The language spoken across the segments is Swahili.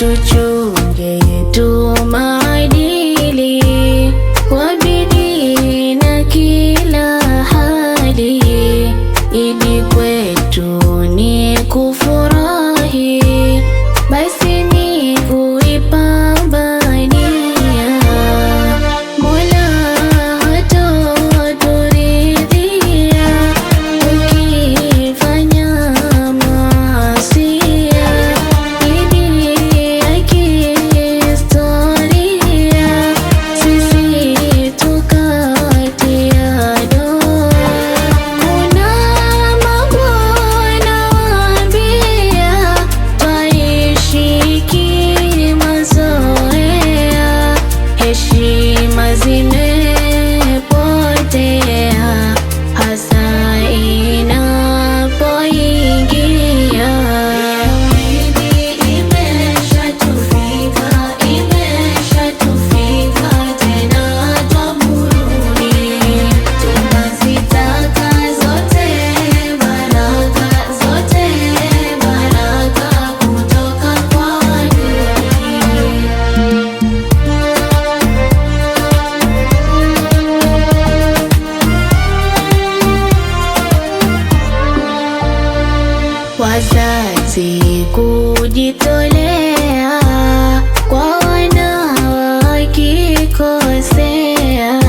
tuchunge yetu maadili kwa bidii na kila hali, ili kwetu ni kufurahi, basi ni kuipambania. Mola hatoturidhia ukifanya maasia, ili ya kihistoria sisi tukatia doa. Kuna mambo nawaambia, twaishi kimazoea, heshima zimepotea hasa inapoingia imeshatufika tena twaburudi, tunazitaka zote baraka kutoka kwa adui. Wazazi kujitolea kwa wanao wakikosea,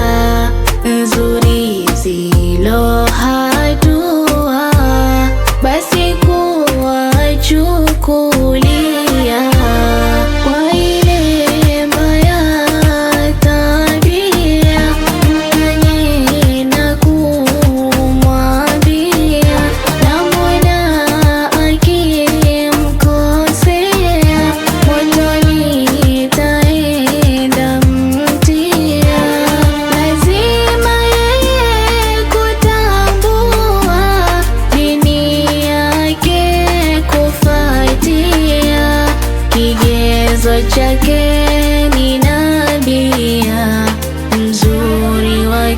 nzuri zilo hatua basi kuwachukulia, kwa ile mbaya tabia mkanye na kumwambia, na Mola akimkosea motoni taenda mtia. Lazima yeye kutambua dini yake kufuatia, kigezo chake ni nabia mzuri wa